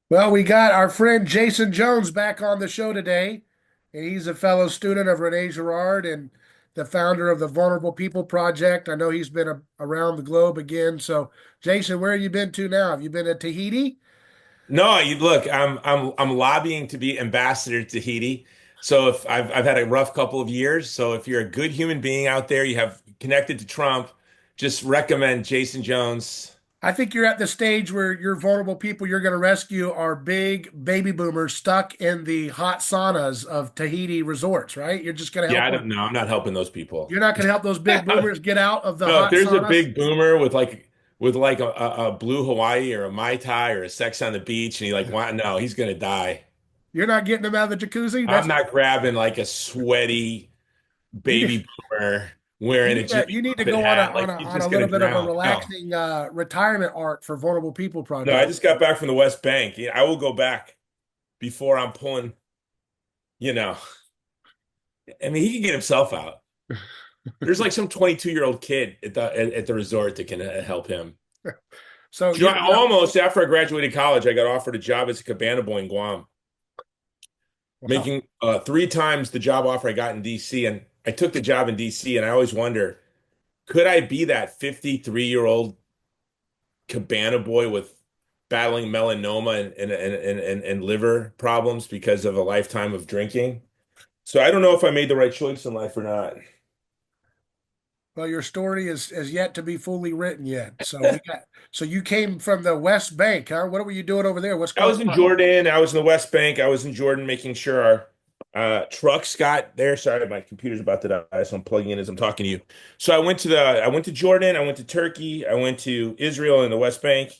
Well, we got our friend Jason Jones back on the show today. He's a fellow student of Rene Girard and the founder of the Vulnerable People Project. I know he's been around the globe again. So, Jason, where have you been to now? Have you been to Tahiti? No, you look, I'm lobbying to be ambassador to Tahiti. So if I've had a rough couple of years. So if you're a good human being out there, you have connected to Trump, just recommend Jason Jones. I think you're at the stage where your vulnerable people you're going to rescue are big baby boomers stuck in the hot saunas of Tahiti resorts, right? You're just going to Yeah, help I them. don't know. I'm not helping those people. You're not going to help those big boomers get out of the No, if hot there's a saunas. big boomer with like a blue Hawaii or a Mai Tai or a Sex on the Beach and he like why no, he's gonna die. You're not getting them out of the jacuzzi. I'm That's not grabbing like a sweaty you need. baby boomer You wearing a need to Jimmy you need to Buffett go hat. Like he's on a just gonna little bit of a drown. No. relaxing retirement arc for vulnerable people No, I project. just got back from the West Bank. Yeah, I will go back before I'm pulling, you know. I mean, he can get himself out. There's like some 22-year-old kid at the resort that can help him. So You know, you're almost after I graduated college, I got offered a job as a cabana boy in Guam, wow. making three times the job offer I got in DC. And I took the job in DC, and I always wonder, could I be that 53-year-old cabana boy with battling melanoma and liver problems because of a lifetime of drinking? So I don't know if I made the right choice in life or not. Well, your story is yet to be fully written yet. So you came from the West Bank, huh? What were you doing over there? What's I going was in on? Jordan. I was in the West Bank. I was in Jordan making sure our trucks got there. Sorry, my computer's about to die, so I'm plugging in as I'm talking to you. So I went to Jordan, I went to Turkey, I went to Israel and the West Bank,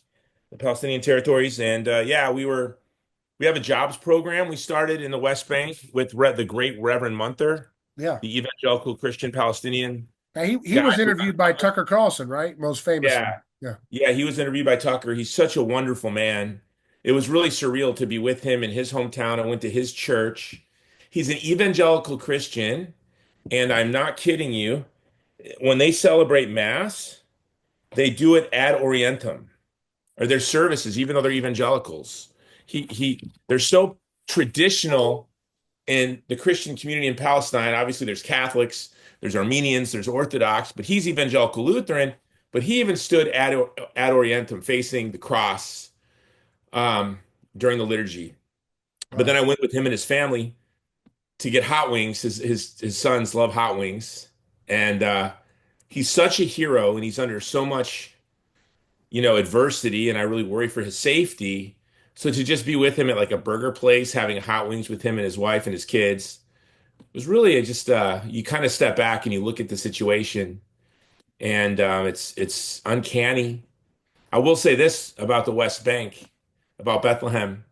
the Palestinian territories, and yeah, we have a jobs program we started in the West Bank with the great Reverend Munther, Yeah. the evangelical Christian Palestinian Now he guy. was interviewed by Tucker Carlson, right? Most famously. Yeah. Yeah. Yeah, he was interviewed by Tucker. He's such a wonderful man. It was really surreal to be with him in his hometown. I went to his church. He's an evangelical Christian, and I'm not kidding you. When they celebrate Mass, they do it ad orientem, or their services, even though they're evangelicals. They're so traditional in the Christian community in Palestine. Obviously, there's Catholics, there's Armenians, there's Orthodox, but he's evangelical Lutheran. But he even stood ad orientem, facing the cross um, during the liturgy. But then Wow. I went with him and his family to get hot wings. His sons love hot wings, and he's such a hero, and he's under so much adversity, and I really worry for his safety. So to just be with him at like a burger place, having hot wings with him and his wife and his kids, was really just you kind of step back and you look at the situation, and it's uncanny. I will say this about the West Bank, about Bethlehem.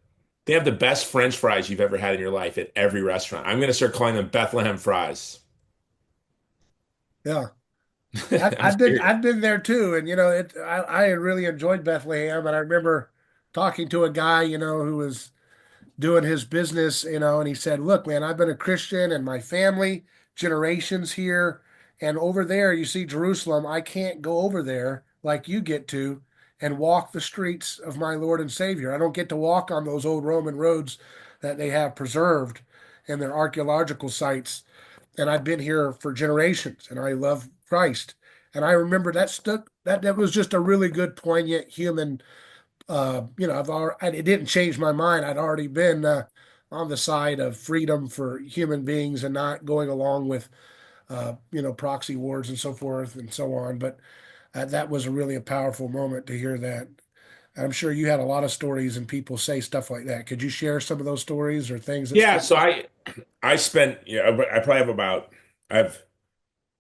They have the best French fries you've ever had in your life at every restaurant. I'm going to start calling them Bethlehem fries. Yeah. I'm serious. I've been there too, and I really enjoyed Bethlehem, and I remember talking to a guy who was doing his business, and he said, "Look, man, I've been a Christian and my family generations here, and over there you see Jerusalem. I can't go over there like you get to and walk the streets of my Lord and Savior. I don't get to walk on those old Roman roads that they have preserved in their archaeological sites." And I've been here for generations, and I love Christ. And I remember that stuck. That was just a really good, poignant human. It didn't change my mind. I'd already been on the side of freedom for human beings and not going along with proxy wars and so forth and so on. But that was a powerful moment to hear that. I'm sure you had a lot of stories and people say stuff like that. Could you share some of those stories or things that Yeah, stick so with I spent I probably have about I've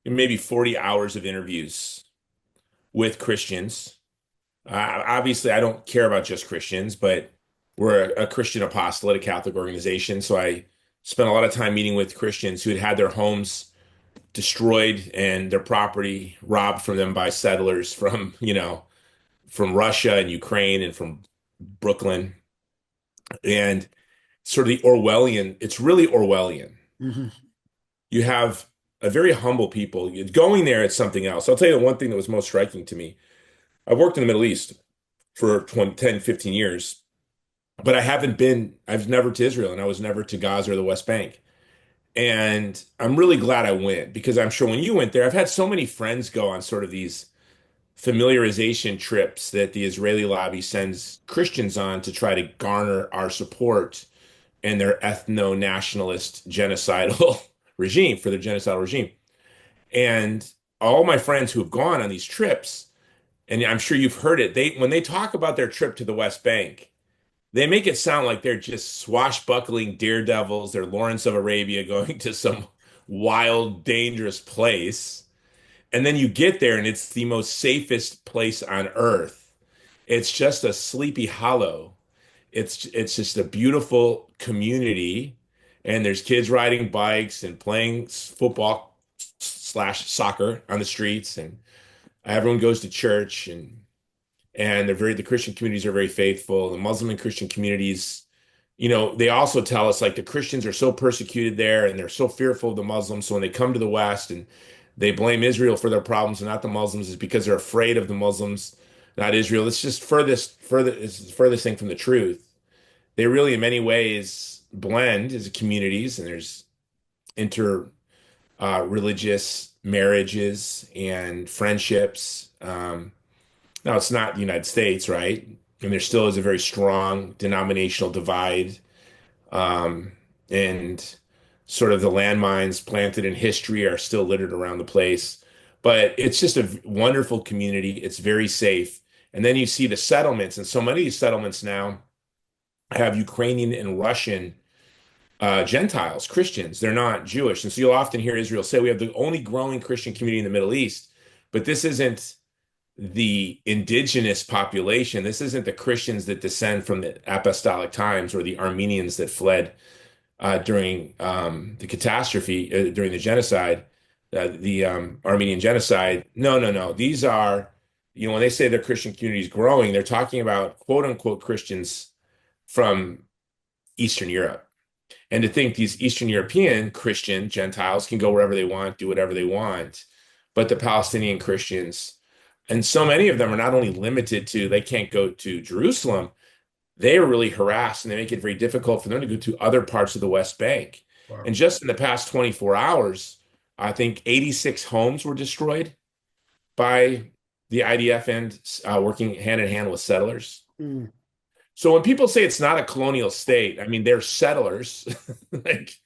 maybe 40 hours of interviews with Christians. Obviously, I don't care about just Christians, but we're a Christian apostolate, a Catholic organization. So I spent a lot of time meeting with Christians who had had their homes destroyed and their property robbed from them by settlers from Russia and Ukraine and from Brooklyn. And sort of it's really Orwellian. it? Hmm. You have a very humble people. Going there, it's something else. I'll tell you the one thing that was most striking to me. I've worked in the Middle East for 20, 10, 15 years. but I've never to Israel and I was never to Gaza or the West Bank. And I'm really glad I went because I'm sure when you went there, I've had so many friends go on sort of these familiarization trips that the Israeli lobby sends Christians on to try to garner our support and their ethno-nationalist genocidal regime for their genocidal regime. And all my friends who have gone on these trips, and I'm sure you've heard it, they when they talk about their trip to the West Bank, they make it sound like they're just swashbuckling daredevils. They're Lawrence of Arabia going to some wild, dangerous place. And then you get there and it's the most safest place on earth. It's just a sleepy hollow. It's just a beautiful community. And there's kids riding bikes and playing football slash soccer on the streets. And everyone goes to church and the Christian communities are very faithful. The Muslim and Christian communities, they also tell us like the Christians are so persecuted there and they're so fearful of the Muslims. So when they come to the West and they blame Israel for their problems and not the Muslims, is because they're afraid of the Muslims, not Israel. It's just it's the furthest thing from the truth. They really, in many ways, blend as communities, and there's inter religious marriages and friendships. Now, it's not the United States, right? And there still is a very strong denominational divide, um, and sort of the landmines planted in history are still littered around the place. But it's just a wonderful community. It's very safe. And then you see the settlements, and so many of these settlements now have Ukrainian and Russian Gentiles, Christians. They're not Jewish. And so you'll often hear Israel say, we have the only growing Christian community in the Middle East. But this isn't the indigenous population. This isn't the Christians that descend from the apostolic times or the Armenians that fled during the catastrophe, during the genocide, the Armenian genocide. No, no, no. These are, when they say their Christian community is growing, they're talking about quote unquote Christians from Eastern Europe. And to think these Eastern European Christian Gentiles can go wherever they want, do whatever they want, but the Palestinian Christians, and so many of them are not only limited to they can't go to Jerusalem, they are really harassed and they make it very difficult for them to go to other parts of the West Bank. Wow. And just in the past 24 hours, I think 86 homes were destroyed by the IDF and working hand in hand with settlers. Mm. So when people say it's not a colonial state, I mean, they're settlers. Like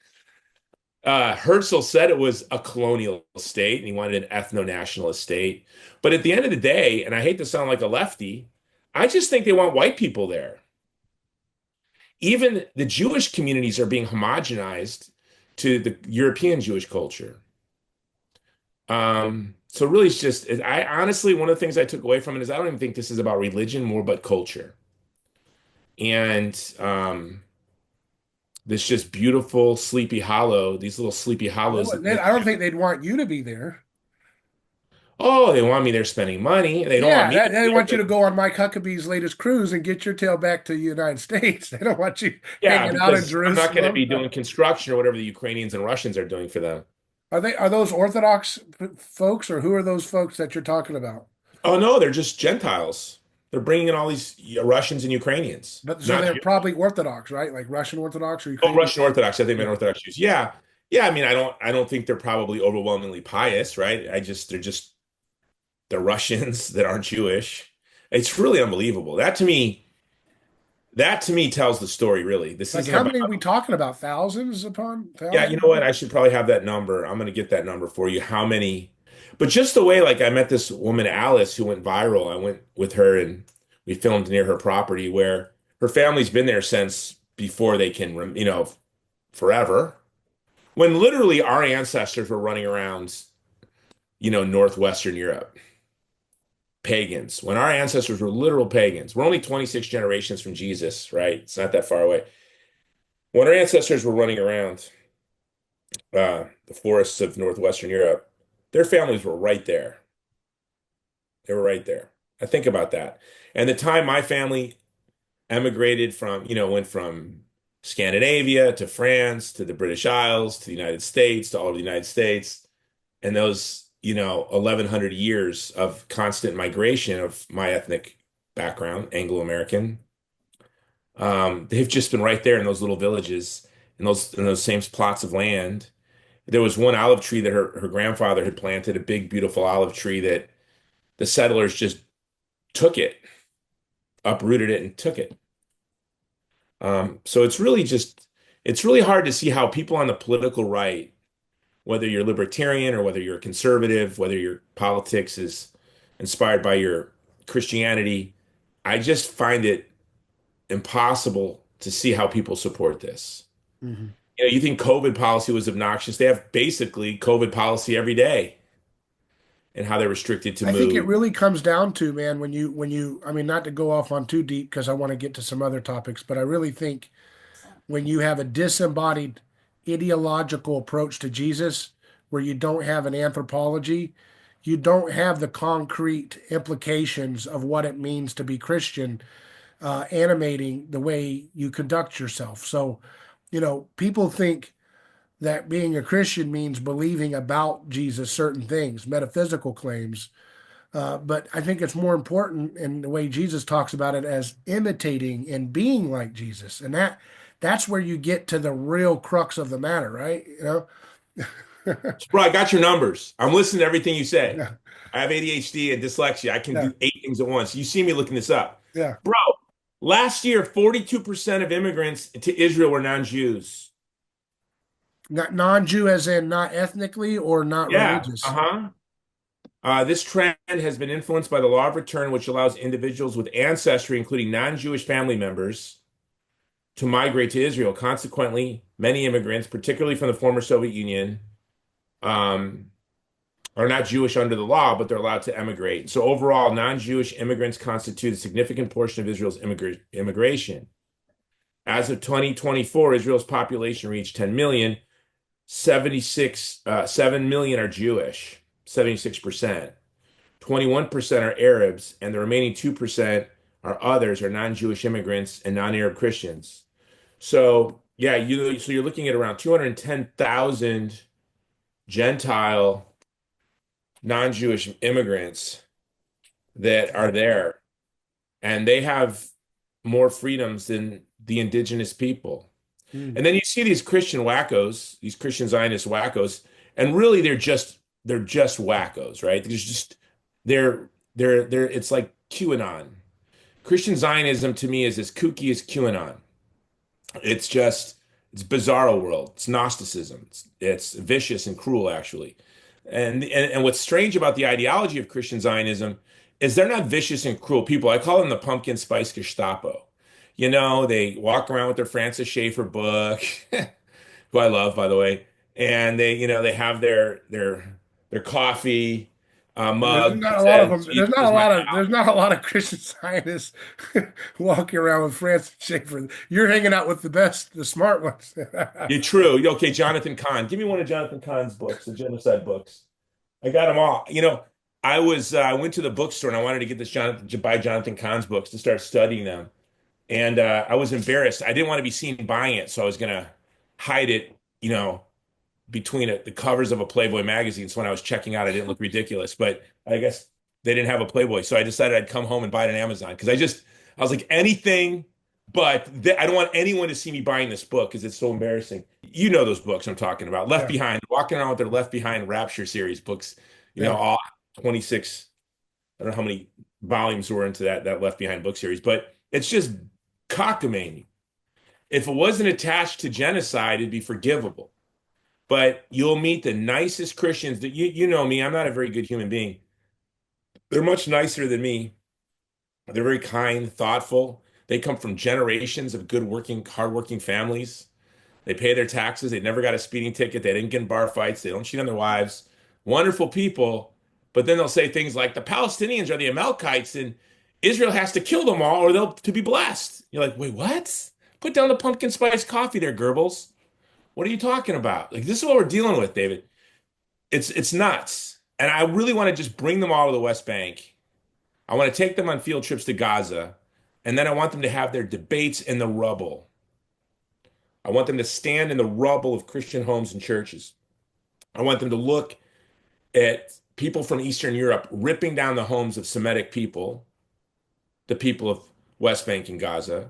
Herzl said it was a colonial state and he wanted an ethno-nationalist state. But at the end of the day, and I hate to sound like a lefty, I just think they want white people there. Even the Jewish communities are being homogenized to the European Jewish culture. So really, it's just, I honestly, one of the things I took away from it is I don't even think this is about religion more, but culture. And this just beautiful Sleepy Hollow, these little Sleepy Hollows that live. I don't think they'd want you to be there. Oh, they want me there spending money. They don't want Yeah, me to they be there, want you but to go on Mike Huckabee's latest cruise and get your tail back to the United States. They don't want you yeah, hanging out in because I'm not going to Jerusalem. be doing construction or whatever the Ukrainians and Russians are doing for them. Are those Orthodox folks, or who are those folks that you're talking about? Oh no, they're just Gentiles. They're bringing in all these Russians and Ukrainians, But so not they're Jews. probably Orthodox, right? Like Russian Orthodox or Oh, Ukrainian? Russian Orthodox. I think meant Yeah. Orthodox Jews. Yeah, yeah. I mean, I don't think they're probably overwhelmingly pious, right? They're Russians that aren't Jewish. It's really unbelievable. That to me tells the story. Really, this Like isn't how about. many are we talking about? Thousands upon Yeah, you know thousands? what? I should probably have that number. I'm going to get that number for you. How many? But just the way, like, I met this woman, Alice, who went viral. I went with her and we filmed near her property where her family's been there since before they can, forever. When literally our ancestors were running around, Northwestern Europe, pagans. When our ancestors were literal pagans, we're only 26 generations from Jesus, right? It's not that far away. When our ancestors were running around, the forests of northwestern Europe, their families were right there. They were right there. I think about that. And the time my family emigrated from, went from Scandinavia to France to the British Isles to the United States to all of the United States, and those, 1100 years of constant migration of my ethnic background, Anglo-American, They've just been right there in those little villages, in those same plots of land. There was one olive tree that her grandfather had planted, a big, beautiful olive tree that the settlers just took it, uprooted it, and took it. So it's really hard to see how people on the political right, whether you're libertarian or whether you're conservative, whether your politics is inspired by your Christianity, I just find it impossible to see how people support this. Mhm. You think COVID policy was obnoxious? They have basically COVID policy every day and how they're restricted to I think it move. really comes down to, man, I mean, not to go off on too deep because I want to get to some other topics, but I really think when you have a disembodied ideological approach to Jesus, where you don't have an anthropology, you don't have the concrete implications of what it means to be Christian, animating the way you conduct yourself. So, people think that being a Christian means believing about Jesus certain things, metaphysical claims. But I think it's more important in the way Jesus talks about it as imitating and being like Jesus. And that's where you get to the real crux of the matter, right? Bro, I got your numbers. I'm listening to everything you say. Yeah, I have ADHD and dyslexia. I can yeah, do 8 things at once. You see me looking this up. yeah. Bro, last year, 42% of immigrants to Israel were non-Jews. Not non-Jew as in not ethnically or not Yeah, religious. uh-huh. This trend has been influenced by the law of return, which allows individuals with ancestry, including non-Jewish family members, to migrate to Israel. Consequently, many immigrants, particularly from the former Soviet Union, um, are not Jewish under the law, but they're allowed to emigrate. So overall, non-Jewish immigrants constitute a significant portion of Israel's immigration. As of 2024, Israel's population reached 10 million. 7 million are Jewish, 76%. 21% are Arabs, and the remaining 2% are others, are non-Jewish immigrants and non-Arab Christians. So yeah, you're looking at around 210,000 Gentile non-Jewish immigrants that are there, and they have more freedoms than the indigenous people. Hmm. And then you see these Christian wackos, these Christian Zionist wackos, and really they're just wackos, right? They're it's like QAnon. Christian Zionism to me is as kooky as QAnon. It's just it's bizarro world. It's Gnosticism. It's vicious and cruel, actually. And what's strange about the ideology of Christian Zionism is they're not vicious and cruel people. I call them the pumpkin spice Gestapo. They walk around with their Francis Schaeffer book, who I love, by the way, and they have their coffee There's mug not that a lot of says them. Jesus is my pal. There's not a lot of Christian Scientists walking around with Francis Schaeffer. You're hanging out with the best, the smart ones. You're true. Okay, Jonathan Cahn. Give me one of Jonathan Cahn's books, the genocide books. I got them all. I went to the bookstore and I wanted to get to buy Jonathan Cahn's books to start studying them. And I was embarrassed. I didn't want to be seen buying it, so I was gonna hide it, between the covers of a Playboy magazine. So when I was checking out, I didn't look ridiculous. But I guess they didn't have a Playboy, so I decided I'd come home and buy it on Amazon because I was like anything, but I don't want anyone to see me buying this book because it's so embarrassing. You know those books I'm talking about. Left Yeah, Behind, walking around with their Left Behind Rapture series books. yeah. All 26. I don't know how many volumes were into that Left Behind book series, but it's just cockamamie. If it wasn't attached to genocide, it'd be forgivable. But you'll meet the nicest Christians that you know me. I'm not a very good human being. They're much nicer than me. They're very kind, thoughtful. They come from generations of good working, hardworking families. They pay their taxes. They never got a speeding ticket. They didn't get in bar fights. They don't cheat on their wives. Wonderful people. But then they'll say things like the Palestinians are the Amalekites and Israel has to kill them all or they'll to be blessed. You're like, wait, what? Put down the pumpkin spice coffee there, Goebbels. What are you talking about? Like, this is what we're dealing with, David. It's nuts. And I really want to just bring them all to the West Bank. I want to take them on field trips to Gaza, and then I want them to have their debates in the rubble. I want them to stand in the rubble of Christian homes and churches. I want them to look at people from Eastern Europe ripping down the homes of Semitic people, the people of West Bank and Gaza.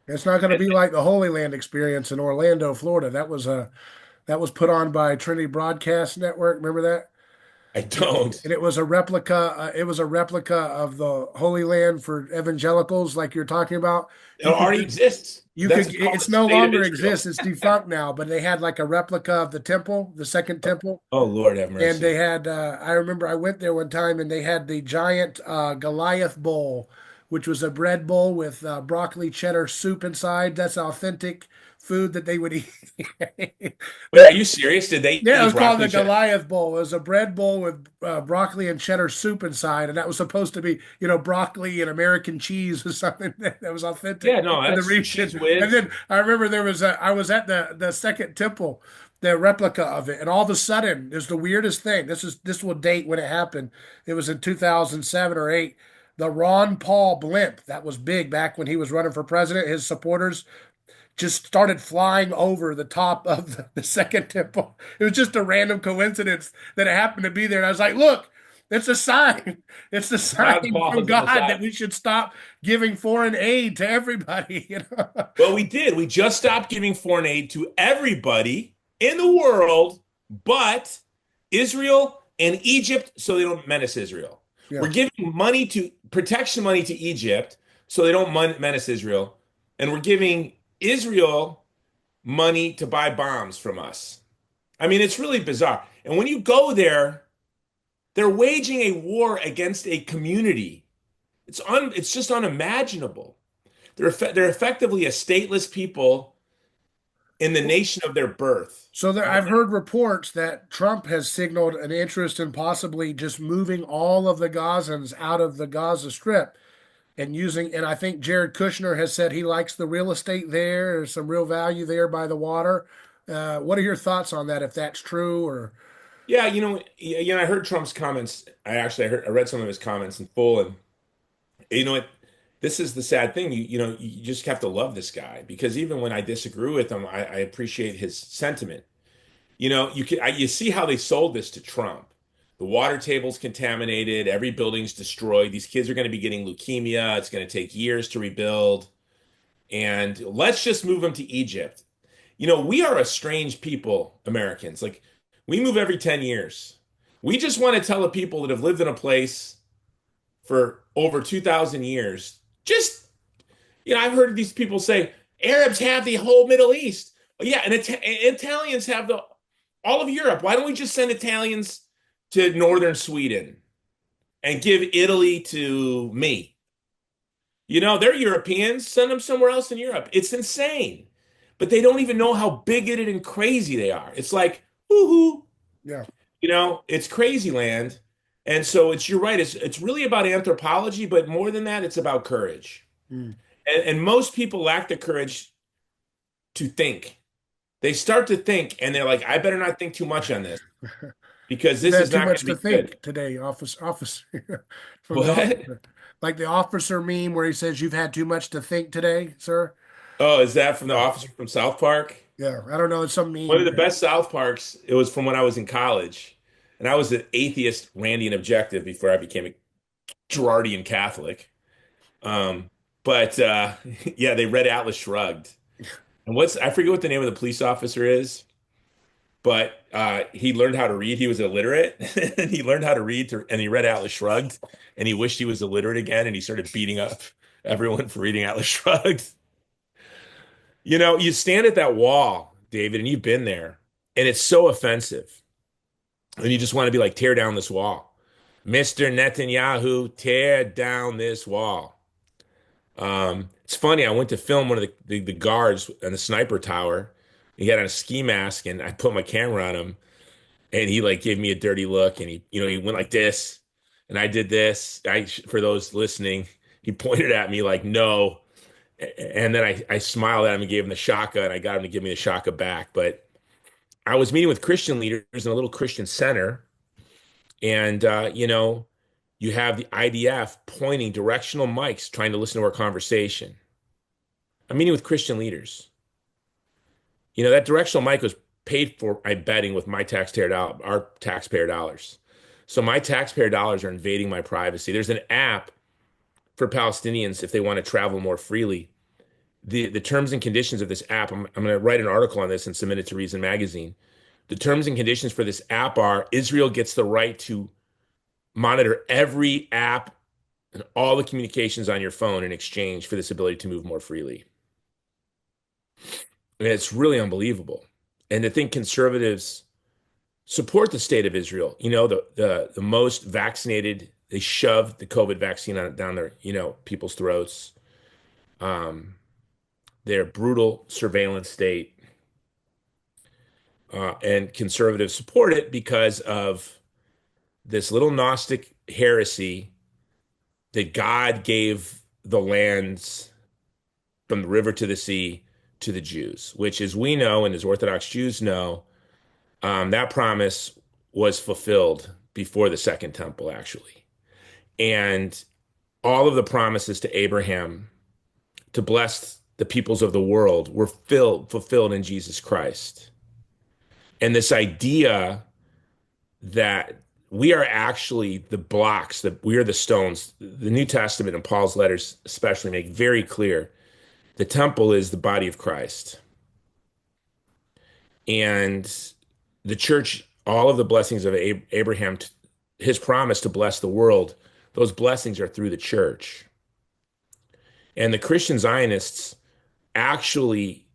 It's not going to be like the Holy Land experience in Orlando, Florida. That was put on by Trinity Broadcast Network. Remember that? I don't. And it was a replica. It was a replica of the Holy Land for evangelicals, like you're talking about. It You could already exists. you That's could. called It's the no State of longer Israel. exists. It's defunct now. But they had like a replica of the temple, the second temple, Oh, Lord have and they mercy. had. I remember I went there one time, and they had the giant Goliath bowl, which was a bread bowl with broccoli cheddar soup inside. That's authentic food that they would eat. Wait, That are you serious? Did they Yeah, it eat was called broccoli the cheddar? Goliath Bowl. It was a bread bowl with broccoli and cheddar soup inside, and that was supposed to be, broccoli and American cheese or something that was authentic Yeah, no, in the that's region. cheese And whiz. then I remember I was at the second temple, the replica of it, and all of a sudden, there's the weirdest thing. This will date when it happened. It was in 2007 or eight. The Ron Paul blimp that was big back when he was running for president. His supporters just started flying over the top of the second temple. It was just a random coincidence that it happened to be there. And I was like, look, it's a sign. It's a Ron sign Paul from is the God Messiah. that we should stop giving foreign aid to everybody. Well, we did. We just stopped giving foreign aid to everybody in the world but Israel and Egypt so they don't menace Israel. Yeah. We're giving money to protection money to Egypt so they don't menace Israel. And we're giving Israel money to buy bombs from us. I mean, it's really bizarre. And when you go there, they're waging a war against a community. It's just unimaginable. They're effectively a stateless people in the nation of their birth. So I've heard reports that Trump has signaled an interest in possibly just moving all of the Gazans out of the Gaza Strip and I think Jared Kushner has said he likes the real estate there. There's some real value there by the water. What are your thoughts on that, if that's true or? Yeah, I heard Trump's comments. I read some of his comments in full, and you know what? This is the sad thing. You just have to love this guy because even when I disagree with him, I appreciate his sentiment. You see how they sold this to Trump. The water table's contaminated, every building's destroyed. These kids are going to be getting leukemia. It's going to take years to rebuild. And let's just move them to Egypt. We are a strange people, Americans. Like, we move every 10 years. We just want to tell the people that have lived in a place for over 2,000 years. I've heard these people say Arabs have the whole Middle East. Yeah, and Italians have all of Europe. Why don't we just send Italians to northern Sweden and give Italy to me? They're Europeans. Send them somewhere else in Europe. It's insane. But they don't even know how bigoted and crazy they are. It's like, woohoo, Yeah. it's crazy land. And so you're right. It's really about anthropology, but more than that, it's about courage. Mm. And most people lack the courage to think. They start to think and they're like, I better not think too much on this because You've this had is too not going much to to be good. think today, officer, from the What? officer. Like the officer meme where he says, "You've had too much to think today, sir." Oh, is that from the Yeah. officer from South Park? Yeah. I don't know. It's some One meme. of the best South Parks, it was from when I was in college. And I was an atheist, Randian objective before I became a Gerardian Catholic. Um, but yeah, they read Atlas Shrugged. And I forget what the name of the police officer is, but he learned how to read. He was illiterate, and he learned how to read, and he read Atlas Shrugged, and he wished he was illiterate again, and he started beating up everyone for reading Atlas Shrugged. You stand at that wall, David, and you've been there, and it's so offensive, and you just want to be like, tear down this wall, Mr. Netanyahu, tear down this wall. It's funny. I went to film one of the guards in the sniper tower. He had on a ski mask, and I put my camera on him, and he like gave me a dirty look, and he went like this, and I did this. For those listening, he pointed at me like no, and then I smiled at him and gave him the shaka, and I got him to give me the shaka back. But I was meeting with Christian leaders in a little Christian center, and you have the IDF pointing directional mics, trying to listen to our conversation. I'm meeting with Christian leaders. That directional mic was paid for, I'm betting, with our taxpayer dollars. So my taxpayer dollars are invading my privacy. There's an app for Palestinians if they want to travel more freely. the terms and conditions of this app. I'm going to write an article on this and submit it to Reason Magazine. The terms and conditions for this app are Israel gets the right to monitor every app and all the communications on your phone in exchange for this ability to move more freely. And it's really unbelievable. And to think conservatives support the state of Israel, the most vaccinated, they shoved the COVID vaccine down their, people's throats. Um, their brutal surveillance state, and conservatives support it because of this little Gnostic heresy that God gave the lands from the river to the sea to the Jews, which, as we know and as Orthodox Jews know, that promise was fulfilled before the Second Temple, actually. And all of the promises to Abraham to bless the peoples of the world were fulfilled in Jesus Christ. And this idea that we are actually the blocks, that we are the stones. The New Testament and Paul's letters especially make very clear the temple is the body of Christ. And the church, all of the blessings of Abraham, his promise to bless the world, those blessings are through the church. And the Christian Zionists actually,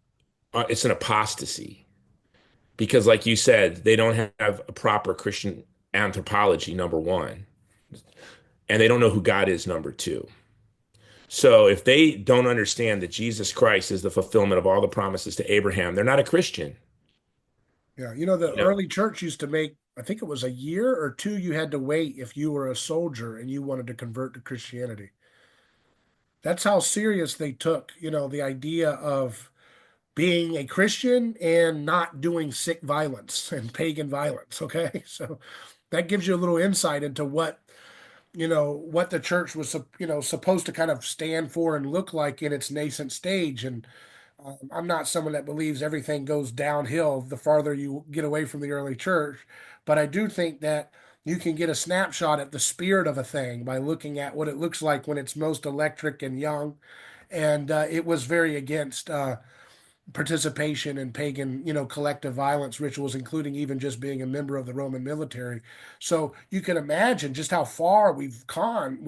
it's an apostasy because, like you said, they don't have a proper Christian anthropology, number one, and they don't know who God is, number two. So if they don't understand that Jesus Christ is the fulfillment of all the promises to Abraham, they're not a Christian. Yeah, the early church used to make, I think it was a year or two you had to wait if you were a soldier and you wanted to convert to Christianity. That's how serious they took, the idea of being a Christian and not doing sick violence and pagan violence. Okay. So that gives you a little insight into what the church was, supposed to kind of stand for and look like in its nascent stage. And I'm not someone that believes everything goes downhill the farther you get away from the early church, but I do think that you can get a snapshot at the spirit of a thing by looking at what it looks like when it's most electric and young. And it was very against participation in pagan, collective violence rituals, including even just being a member of the Roman military. So you can imagine just how far we've gone.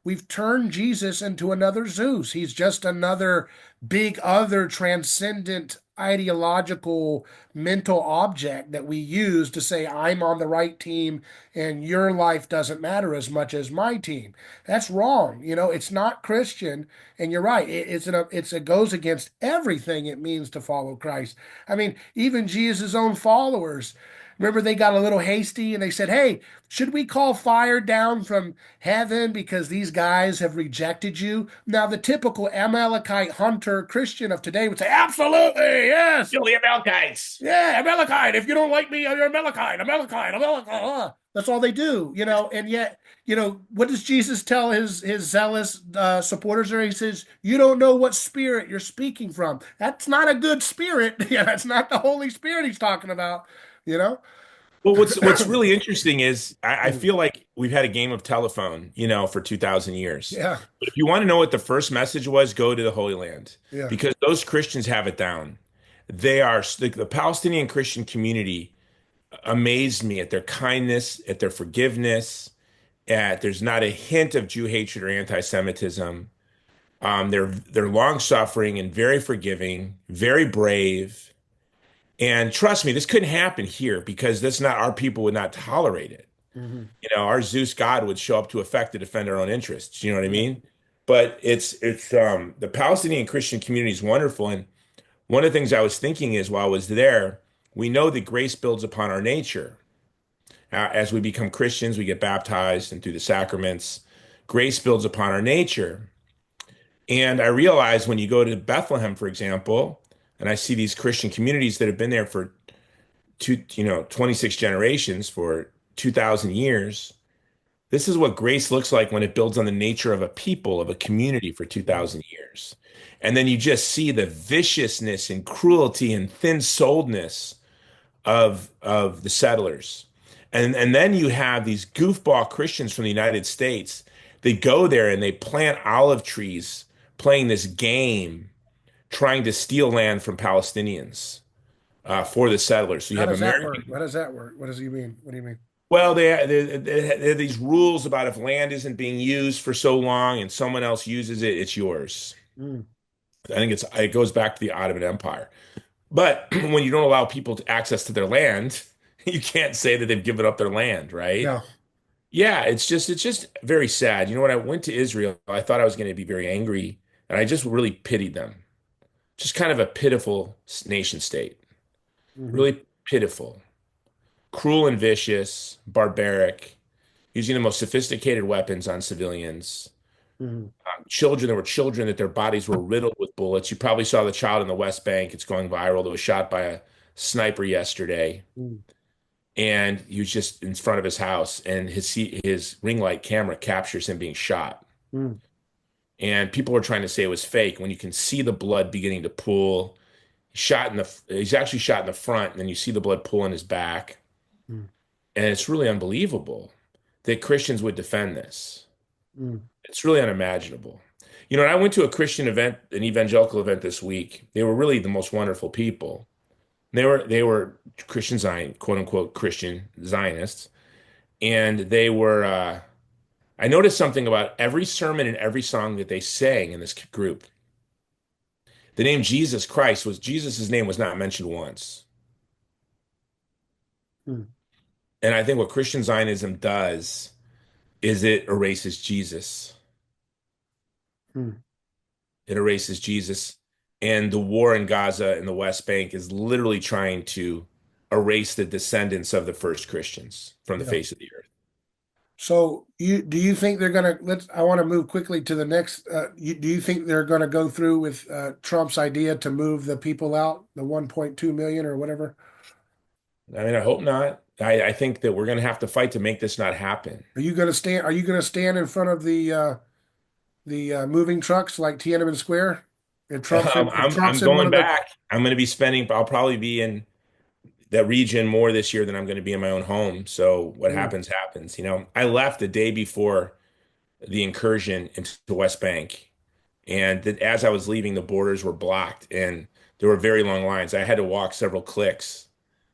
We've turned Jesus into another Zeus. He's just another big other transcendent ideological mental object that we use to say I'm on the right team and your life doesn't matter as much as my team. That's wrong. It's not Christian. And you're right. It goes against everything it means to follow Christ. I mean, even Jesus' own followers, remember they got a little hasty and they said, "Hey, should we call fire down from heaven because these guys have rejected you?" Now, the typical Amalekite hunter Christian of today would say, "Absolutely, yes. Kill the Amalekites. Yeah, Amalekite. If you don't like me, you're Amalekite, Amalekite, Amalekite." That's all they do, and yet, what does Jesus tell his zealous supporters there? He says, "You don't know what spirit you're speaking from. That's not a good spirit. Yeah, that's not the Holy Spirit he's talking about, you know." Well, what's really interesting is I feel like we've had a game of telephone, for 2,000 years. Yeah, But if you want to know what the first message was, go to the Holy Land yeah, because those Christians have it down. They are the Palestinian Christian community amazed me at their kindness, at their forgiveness, at there's not a hint of Jew hatred or anti-Semitism. They're long suffering and very forgiving, very brave. And trust me, this couldn't happen here because that's not our people would not tolerate it. hmm Our Zeus God would show up to effect to defend our own interests. You know what I yeah, mean? But it's the Palestinian Christian community is wonderful. And one of the things I was thinking is while I was there, we know that grace builds upon our nature. As we become Christians, we get baptized and through the sacraments, grace builds upon our nature. And I realized when you go to Bethlehem, for example, and I see these Christian communities that have been there for 26 generations for 2,000 years. This is what grace looks like when it builds on the nature of a people, of a community for yeah, 2,000 years. And then you just see the viciousness and cruelty and thin-souledness of the settlers. And then you have these goofball Christians from the United States. They go there and they plant olive trees, playing this game trying to steal land from Palestinians for the settlers. So you How have does that work? American. How does that work? What does he mean? What do you mean? Well, they have these rules about if land isn't being used for so long and someone else uses it, it's yours. Mm, I think it goes back to the Ottoman Empire. But when you don't allow people to access to their land, you can't say that they've given up their land, right? yeah. Yeah, it's just very sad. You know, when I went to Israel, I thought I was going to be very angry, and I just really pitied them. Just kind of a pitiful nation state. Hmm. Really pitiful. Cruel and vicious, barbaric, using the most sophisticated weapons on civilians. Hmm. Children, there were children that their bodies were riddled with bullets. You probably saw the child in the West Bank. It's going viral that was shot by a sniper yesterday. Mm, And he was just in front of his house, and his ring light camera captures him being shot. mm, And people were trying to say it was fake when you can see the blood beginning to pool. He's actually shot in the front, and then you see the blood pool in his back. mm, And it's really unbelievable that Christians would defend this. mm. It's really unimaginable. You know, and I went to a Christian event, an evangelical event this week. They were really the most wonderful people. They were Christian Zion, quote unquote Christian Zionists, and they were. I noticed something about every sermon and every song that they sang in this group. The name Jesus Christ was Jesus's name was not mentioned once. Mm, And I think what Christian Zionism does is it erases Jesus. mm. It erases Jesus. And the war in Gaza and the West Bank is literally trying to erase the descendants of the first Christians from the Yeah. face of the earth. So do you think they're gonna I want to move quickly to the next do you think they're gonna go through with Trump's idea to move the people out, the 1.2 million or whatever? I mean, I hope not. I think that we're going to have to fight to make this not happen. Are you gonna stand in front of the moving trucks like Tiananmen Square? If I'm Trump's in one going of the back. I'm going to be spending, I'll probably be in that region more this year than I'm going to be in my own home. So what Mm, happens, happens. You know, I left the day before the incursion into the West Bank. And that as I was leaving, the borders were blocked and there were very long lines. I had to walk several clicks.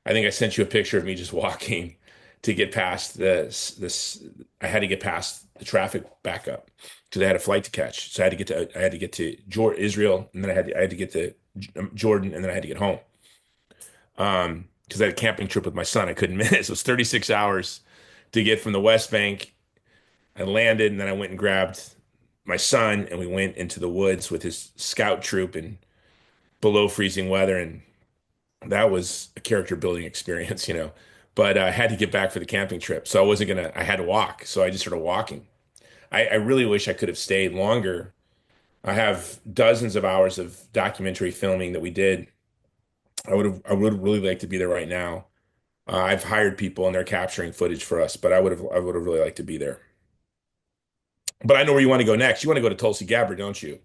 I think I sent you a picture of me just walking to get past this. I had to get past the traffic backup because I had a flight to catch. So I had to get to Israel, and then I had to get to Jordan, and then I had to get home. Because I had a camping trip with my son. I couldn't miss. It was 36 hours to get from the West Bank. I landed, and then I went and grabbed my son, and we went into the woods with his scout troop in below freezing weather, and that was a character building experience, you know. But I had to get back for the camping trip, so I wasn't gonna. I had to walk, so I just started walking. I really wish I could have stayed longer. I have dozens of hours of documentary filming that we did. I would really like to be there right now. I've hired people and they're capturing footage for us, but I would have really liked to be there. But I know where you want to go next. You want to go to Tulsi Gabbard, don't you?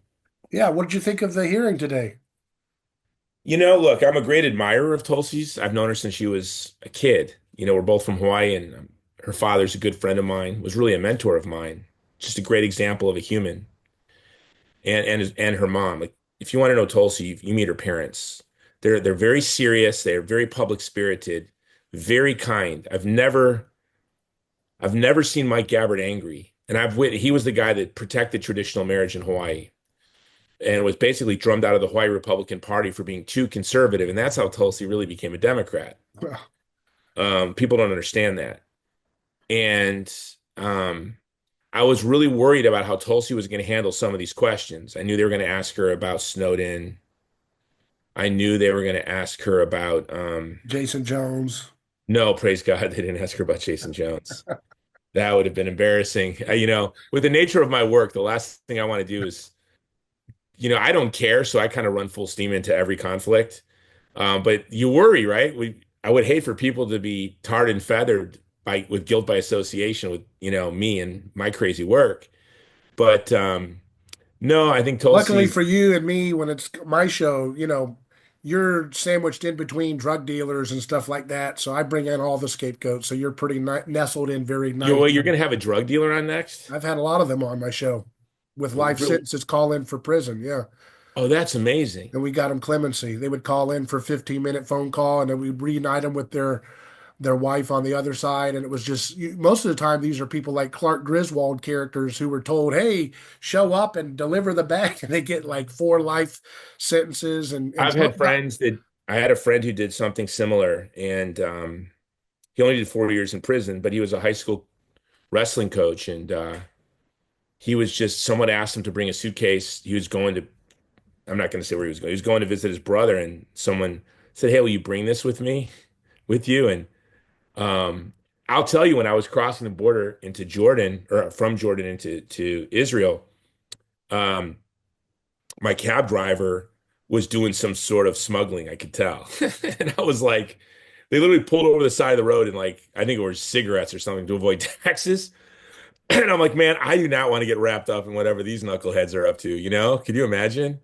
yeah, what did you think of the hearing today? You know, look, I'm a great admirer of Tulsi's. I've known her since she was a kid. You know, we're both from Hawaii, and her father's a good friend of mine, was really a mentor of mine. Just a great example of a human. And her mom. Like, if you want to know Tulsi, you meet her parents. They're very serious. They're very public spirited, very kind. I've never seen Mike Gabbard angry. And he was the guy that protected traditional marriage in Hawaii and was basically drummed out of the Hawaii Republican Party for being too conservative. And that's how Tulsi really became a Democrat. Well, People don't understand that. And um, I was really worried about how Tulsi was going to handle some of these questions. I knew they were going to ask her about Snowden. I knew they were going to ask her about, Jason Jones. no, praise God, they didn't ask her about Jason Jones. That would have been embarrassing. You know, with the nature of my work, the last thing I want to do is, you know, I don't care, so I kind of run full steam into every conflict. But you worry, right? I would hate for people to be tarred and feathered with guilt by association with, you know, me and my crazy work. But no, I think Luckily Tulsi, for you and me, when it's my show, you're sandwiched in between drug dealers and stuff like that. So I bring in all the scapegoats. So you're pretty nestled in very well, nice. you're going to have a drug dealer on next. I've had a lot of them on my show. with life sentences call in for prison. Yeah. Oh, that's amazing. And we got them clemency. They would call in for a 15-minute phone call, and then we'd reunite them with their wife on the other side. And it was just most of the time these are people like Clark Griswold characters who were told, "Hey, show up and deliver the bag," and they get like 4 life sentences. And I've had sometimes, friends that I had a friend who did something similar, and he only did 4 years in prison, but he was a high school wrestling coach, and he was just someone asked him to bring a suitcase. He was going to, I'm not going to say where he was going. He was going to visit his brother, and someone said, "Hey, will you bring this with you?" And um, I'll tell you, when I was crossing the border into Jordan, or from Jordan into Israel, um, my cab driver was doing some sort of smuggling, I could tell. And I was like, they literally pulled over the side of the road and like, I think it was cigarettes or something to avoid taxes. And I'm like, man, I do not want to get wrapped up in whatever these knuckleheads are up to, you know? Can you imagine?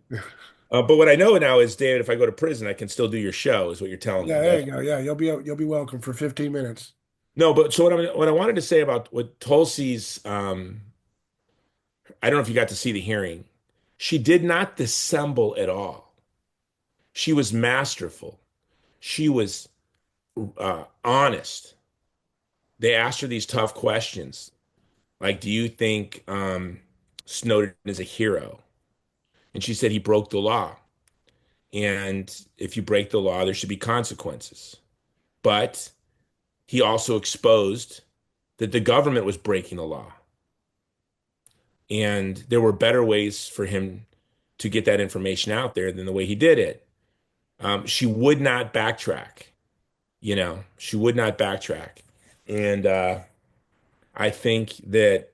But what I know now is, David, if I go to prison, I can still do your show, is what you're telling me. yeah, there That you go. Yeah, you'll be welcome for 15 minutes. no, but so what I wanted to say about what Tulsi's, I don't know if you got to see the hearing. She did not dissemble at all. She was masterful. She was honest. They asked her these tough questions, like, "Do you think Snowden is a hero?" And she said he broke the law, and if you break the law, there should be consequences. But he also exposed that the government was breaking the law, and there were better ways for him to get that information out there than the way he did it. She would not backtrack. She would not backtrack. And I think that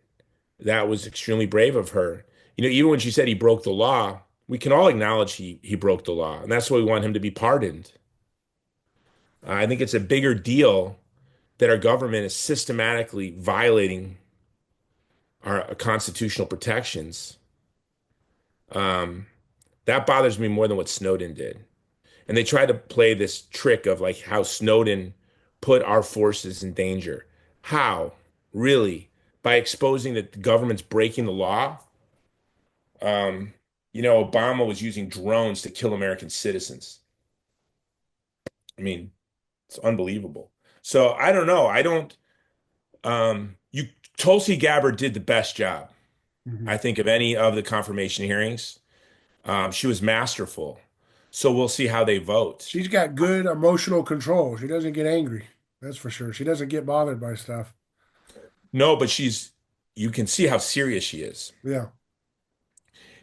that was extremely brave of her. Even when she said he broke the law, we can all acknowledge he broke the law, and that's why we want him to be pardoned. I think it's a bigger deal that our government is systematically violating our constitutional protections. Um, that bothers me more than what Snowden did. And they try to play this trick of like how Snowden put our forces in danger. How? Really? By exposing that the government's breaking the law? Um, Obama was using drones to kill American citizens. I mean, it's unbelievable. So I don't know. I don't, Tulsi Gabbard did the best job, Mhm. I think, of any of the confirmation hearings. She was masterful. So we'll see how they vote. She's got good emotional control. She doesn't get angry. That's for sure. She doesn't get bothered by stuff. No, but you can see how serious she is. Yeah.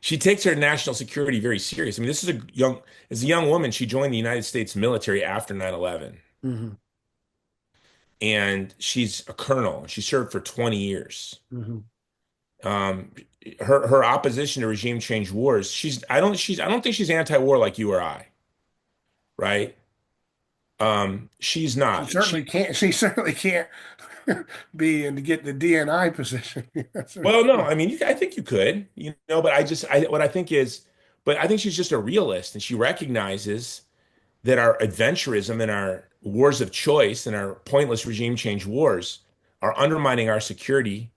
She takes her national security very serious. I mean, as a young woman, she joined the United States military after 9/11, Hmm. and she's a colonel. She served for 20 years. Hmm. Um, her opposition to regime change wars, I don't think she's anti-war like you or I, right? She's She not. certainly can't. She certainly can't be and to get the DNI position. That's for Well, no, sure. I mean, I think you could, but what I think is, but I think she's just a realist, and she recognizes that our adventurism and our wars of choice and our pointless regime change wars are undermining our security,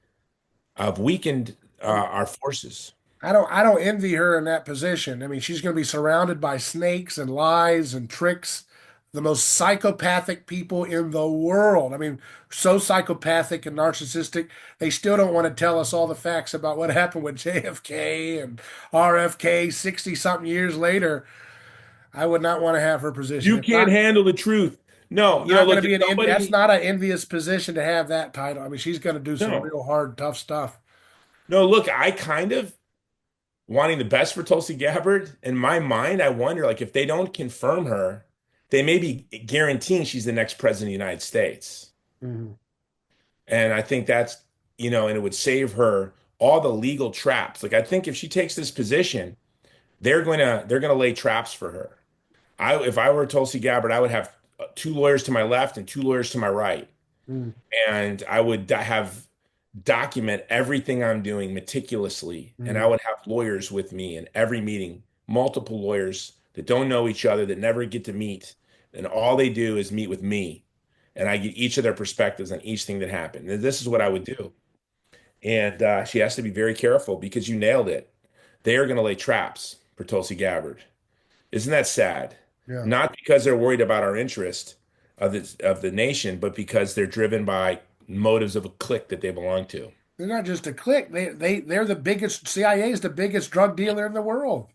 have weakened our forces. I don't envy her in that position. I mean, she's going to be surrounded by snakes and lies and tricks, the most psychopathic people in the world. I mean, so psychopathic and narcissistic, they still don't want to tell us all the facts about what happened with JFK and RFK 60 something years later. I would not want to have her position. You If can't not, handle the truth. No, not going to look, if be that's somebody, not an envious position to have that title. I mean, she's going to do some no, real hard, tough stuff. no, look, I kind of wanting the best for Tulsi Gabbard. In my mind, I wonder, like, if they don't confirm her, they may be guaranteeing she's the next president of the United States. Mhm. And I think and it would save her all the legal traps. Like, I think if she takes this position, they're gonna lay traps for her. If I were Tulsi Gabbard, I would have 2 lawyers to my left and 2 lawyers to my right, Mhm. and I would have document everything I'm doing meticulously, and I Mhm. would have lawyers with me in every meeting, multiple lawyers that don't know each other, that never get to meet, and all they do is meet with me, and I get each of their perspectives on each thing that happened. And this is what I would do. And she has to be very careful because you nailed it. They are going to lay traps for Tulsi Gabbard. Isn't that sad? Yeah. Not because they're worried about our interest of the nation, but because they're driven by motives of a clique that they belong to. They're not just a clique. They're the biggest. CIA is the biggest drug dealer in the world.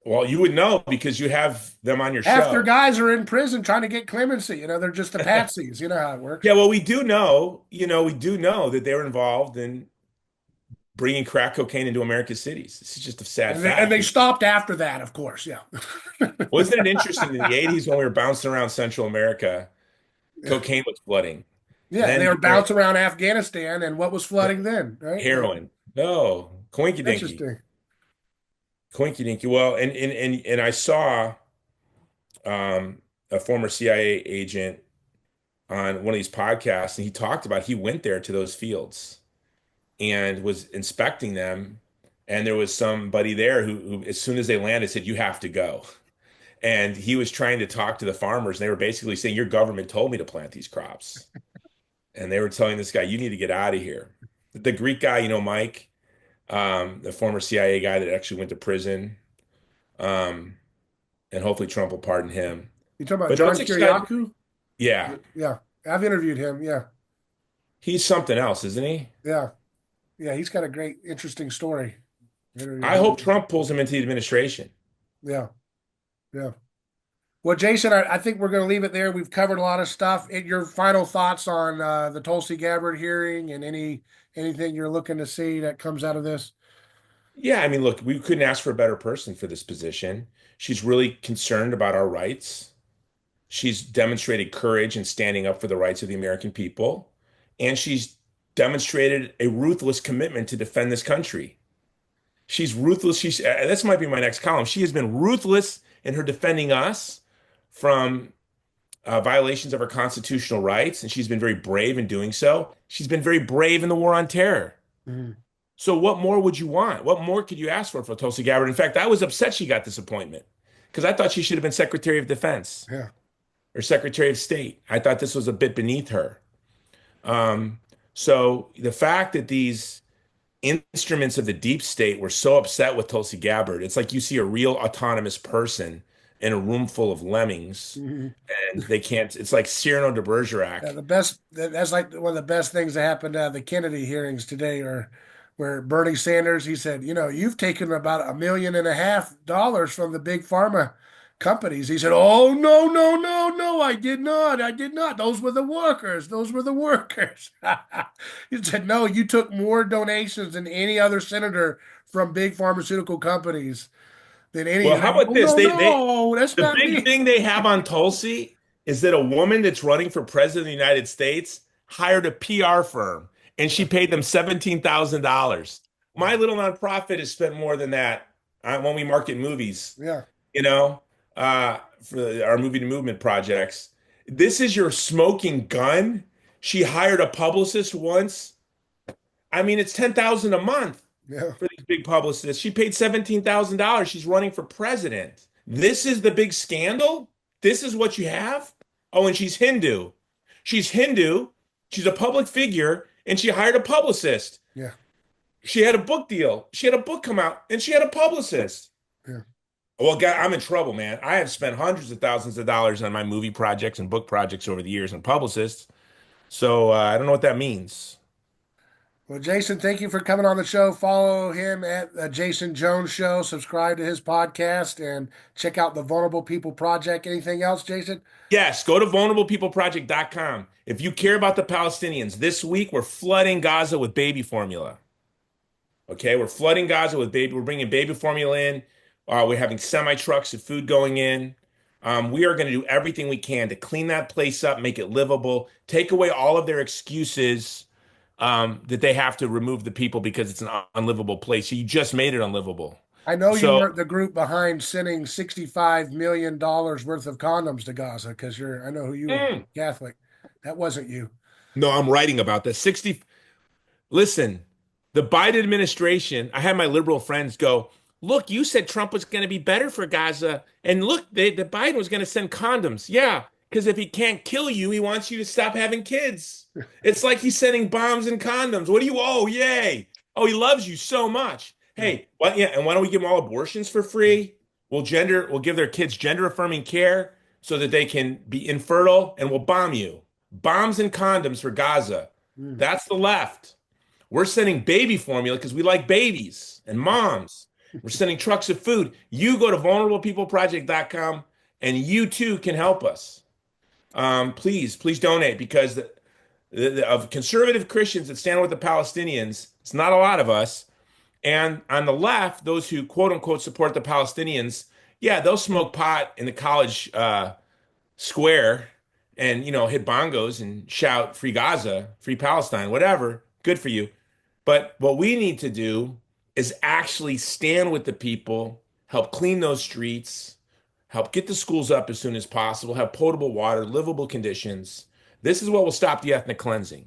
Well, you would know because you have them on your Half their show. guys are in prison trying to get clemency. They're just the patsies. You know how it Yeah, works. well, we do know that they're involved in bringing crack cocaine into America's cities. This is just a sad And they fact. stopped after that, of course. Yeah. Wasn't it interesting in the 80s when we were bouncing around Central America, Yeah. cocaine was flooding. Yeah. They Then were during bouncing around Afghanistan, and what was flooding then, right? Yeah. heroin. No, coinky dinky. Interesting. Coinky dinky. Well, and I saw a former CIA agent on one of these podcasts, and he talked about he went there to those fields and was inspecting them. And there was somebody there who, as soon as they landed, said, "You have to go." And he was trying to talk to the farmers, and they were basically saying, "Your government told me to plant these crops." And they were telling this guy, "You need to get out of here." The Greek guy, Mike, the former CIA guy that actually went to prison, um, and hopefully Trump will pardon him. You talking about But what's John exciting? Kiriakou? Yeah, Yeah. I've interviewed him. Yeah. he's something else, isn't he? Yeah. Yeah. He's got a great, interesting story. Interviewed I him. hope Trump pulls him into the administration. Yeah. Yeah. Well, Jason, I think we're going to leave it there. We've covered a lot of stuff. Your final thoughts on the Tulsi Gabbard hearing and anything you're looking to see that comes out of this? Yeah, I mean, look, we couldn't ask for a better person for this position. She's really concerned about our rights. She's demonstrated courage in standing up for the rights of the American people, and she's demonstrated a ruthless commitment to defend this country. She's ruthless. This might be my next column. She has been ruthless in her defending us from violations of our constitutional rights, and she's been very brave in doing so. She's been very brave in the war on terror. Mhm. So what more would you want? What more could you ask for Tulsi Gabbard? In fact, I was upset she got this appointment because I thought she should have been Secretary of Defense Yeah. or Secretary of State. I thought this was a bit beneath her. Um, so the fact that these instruments of the deep state were so upset with Tulsi Gabbard, it's like you see a real autonomous person in a room full of lemmings, Mhm. and they can't. It's like Cyrano de Yeah, Bergerac. that's like one of the best things that happened at the Kennedy hearings today, or where Bernie Sanders, he said, you've taken about $1.5 million from the big pharma companies. He said, "Oh, no, no, no, no, I did not. I did not. Those were the workers. Those were the workers." He said, "No, you took more donations than any other senator from big pharmaceutical companies than any." Well, He's how like, about "Oh, this? no, They no, that's the not big me." thing they have on Tulsi is that a woman that's running for president of the United States hired a PR firm and she paid them $17,000. My little nonprofit has spent more than that when we market movies, Yeah, you know, for our movie to movement projects. This is your smoking gun. She hired a publicist once. I mean, it's 10,000 a month yeah, for these big publicists. She paid $17,000. She's running for president. This is the big scandal? This is what you have? Oh, and she's Hindu. She's Hindu. She's a public figure, and she hired a publicist. yeah, She had a book deal. She had a book come out, and she had a publicist. yeah. Well, God, I'm in trouble, man. I have spent hundreds of thousands of dollars on my movie projects and book projects over the years and publicists. So I don't know what that means. Well, Jason, thank you for coming on the show. Follow him at Jason Jones Show. Subscribe to his podcast and check out the Vulnerable People Project. Anything else, Jason? Yes, go to vulnerablepeopleproject.com. If you care about the Palestinians, this week we're flooding Gaza with baby formula. Okay, we're flooding Gaza with baby. We're bringing baby formula in. We're having semi trucks of food going in. We are going to do everything we can to clean that place up, make it livable, take away all of their excuses that they have to remove the people because it's an unlivable place. You just made it unlivable. I know you So, weren't the group behind sending $65 million worth of condoms to Gaza because I know who you are, mm, Catholic. That wasn't you. no, I'm writing about this. 60. Listen, the Biden administration, I had my liberal friends go, look, you said Trump was going to be better for Gaza. And look, the Biden was going to send condoms. Yeah. Because if he can't kill you, he wants you to stop having kids. It's like he's sending bombs and condoms. What do you owe? Yay. Oh, he loves you so much. Yeah. Hey, what? Yeah, and why don't we give them all abortions for free? We'll give their kids gender affirming care so that they can be infertile, and we'll bomb you. Bombs and condoms for Gaza. Mm. That's the left. We're sending baby formula because we like babies and moms. We're sending trucks of food. You go to vulnerablepeopleproject.com and you too can help us. Please donate because of conservative Christians that stand with the Palestinians, it's not a lot of us. And on the left, those who quote unquote support the Palestinians, yeah, they'll smoke pot in the college square and hit bongos and shout free Gaza, free Palestine, whatever. Good for you. But what we need to do is actually stand with the people, help clean those streets, help get the schools up as soon as possible, have potable water, livable conditions. This is what will stop the ethnic cleansing.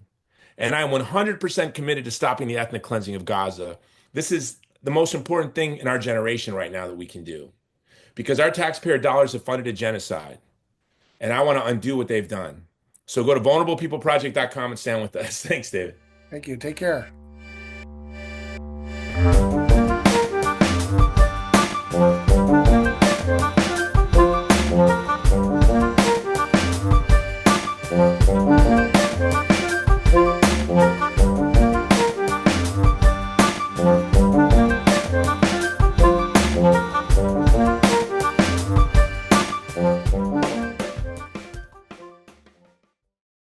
And I'm 100% committed to stopping the ethnic cleansing of Gaza. This is the most important thing in our generation right now that we can do because our taxpayer dollars have funded a genocide. And I want to undo what they've done. So go to vulnerablepeopleproject.com and stand with us. Thanks, David. Thank you. Take care.